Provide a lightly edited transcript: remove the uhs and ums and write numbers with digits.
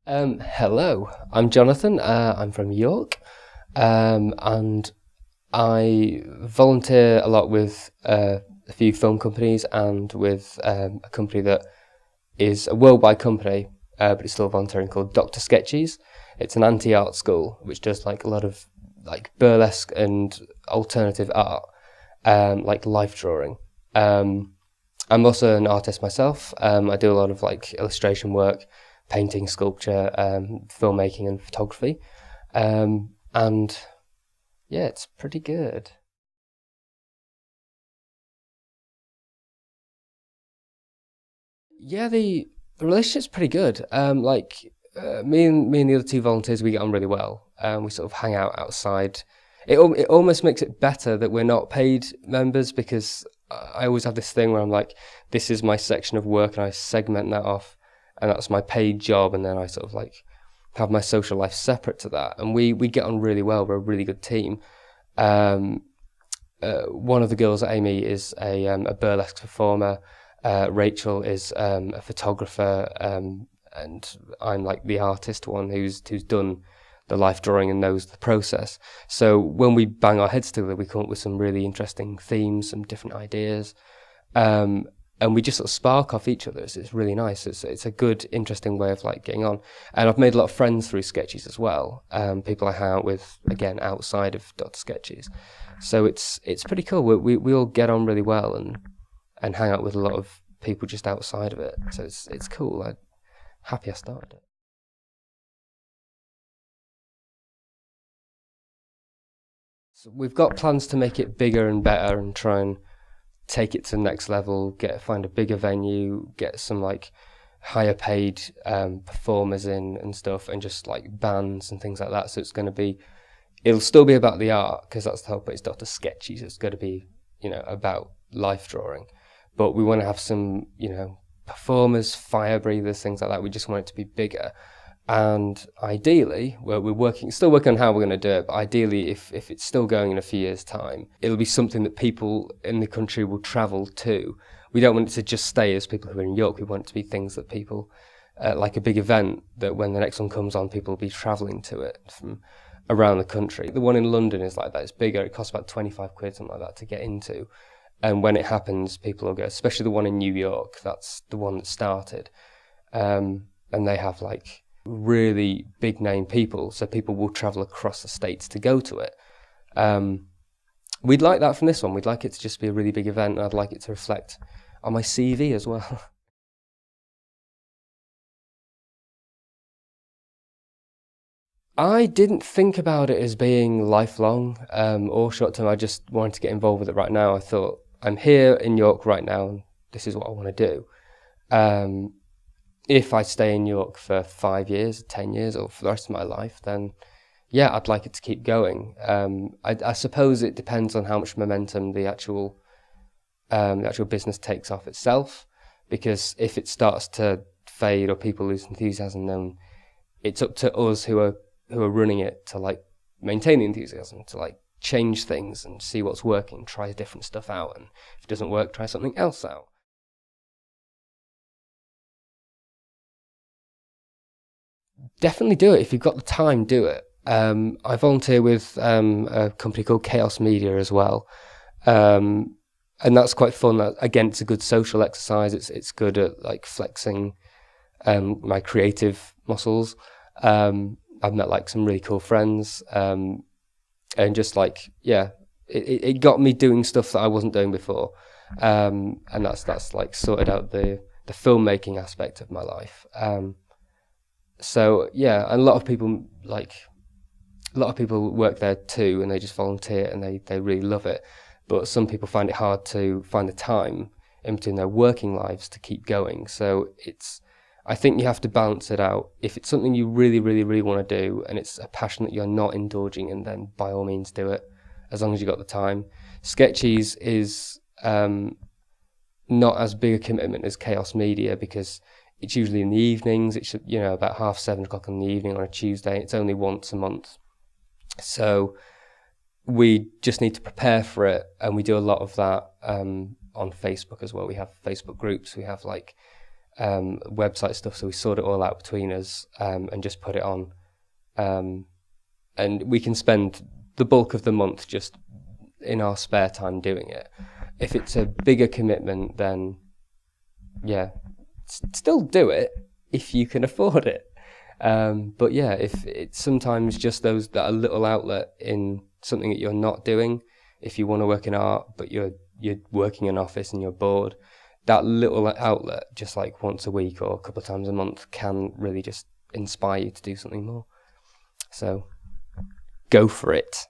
Hello, I'm Jonathan. I'm from York, and I volunteer a lot with a few film companies and with a company that is a worldwide company, but it's still volunteering, called Dr. Sketches. It's an anti-art school which does like a lot of like burlesque and alternative art, like life drawing. Um, I'm also an artist myself. I do a lot of like illustration work, painting, sculpture, filmmaking, and photography. And yeah, it's pretty good. Yeah, the relationship's pretty good. Me and the other two volunteers, we get on really well. We sort of hang out outside. It almost makes it better that we're not paid members, because I always have this thing where I'm like, this is my section of work, and I segment that off, and that's my paid job, and then I sort of like have my social life separate to that. And we get on really well. We're a really good team. Um, One of the girls, Amy, is a burlesque performer. Rachel is a photographer, and I'm like the artist one who's done the life drawing and knows the process. So when we bang our heads together, we come up with some really interesting themes, some different ideas, um, and we just sort of spark off each other. It's really nice. It's a good, interesting way of like getting on. And I've made a lot of friends through Sketches as well. People I hang out with again outside of Dr. Sketches. So it's pretty cool. We all get on really well and hang out with a lot of people just outside of it. So it's cool. I'm happy I started it. So we've got plans to make it bigger and better and try and take it to the next level. Find a bigger venue, get some like higher paid performers in and stuff, and just like bands and things like that. So it'll still be about the art, because that's the whole point. It's Dr. Sketchy, so it's going to be, about life drawing. But we want to have some, performers, fire breathers, things like that. We just want it to be bigger. And ideally, well, still working on how we're going to do it, but ideally, if it's still going in a few years' time, it'll be something that people in the country will travel to. We don't want it to just stay as people who are in York. We want it to be things that people, like a big event, that when the next one comes on, people will be travelling to it from around the country. The one in London is like that. It's bigger. It costs about 25 quid, something like that, to get into. And when it happens, people will go, especially the one in New York. That's the one that started. And they have like really big name people, so people will travel across the states to go to it. We'd like that from this one. We'd like it to just be a really big event, and I'd like it to reflect on my CV as well. I didn't think about it as being lifelong, or short term. I just wanted to get involved with it right now. I thought, I'm here in York right now, and this is what I want to do. Um, if I stay in York for 5 years, 10 years, or for the rest of my life, then yeah, I'd like it to keep going. I suppose it depends on how much momentum the actual business takes off itself, because if it starts to fade or people lose enthusiasm, then it's up to us who are running it to like maintain the enthusiasm, to like change things and see what's working, try different stuff out, and if it doesn't work, try something else out. Definitely do it. If you've got the time, do it. I volunteer with a company called Chaos Media as well, um, and that's quite fun. Again, it's a good social exercise. It's good at like flexing my creative muscles. I've met like some really cool friends, and just like yeah, it got me doing stuff that I wasn't doing before, and that's like sorted out the filmmaking aspect of my life. So yeah, and a lot of people work there too, and they just volunteer and they really love it. But some people find it hard to find the time in between their working lives to keep going. So I think you have to balance it out. If it's something you really, really, really want to do, and it's a passion that you're not indulging in, then by all means do it, as long as you got the time. Sketchies is not as big a commitment as Chaos Media, because it's usually in the evenings. It should, about half 7 o'clock in the evening on a Tuesday. It's only once a month. So we just need to prepare for it. And we do a lot of that on Facebook as well. We have Facebook groups. We have like website stuff, so we sort it all out between us and just put it on. And we can spend the bulk of the month just in our spare time doing it. If it's a bigger commitment, then yeah, still do it if you can afford it. But yeah, if it's sometimes just that a little outlet in something that you're not doing. If you want to work in art, but you're working in an office and you're bored, that little outlet, just like once a week or a couple of times a month, can really just inspire you to do something more. So go for it.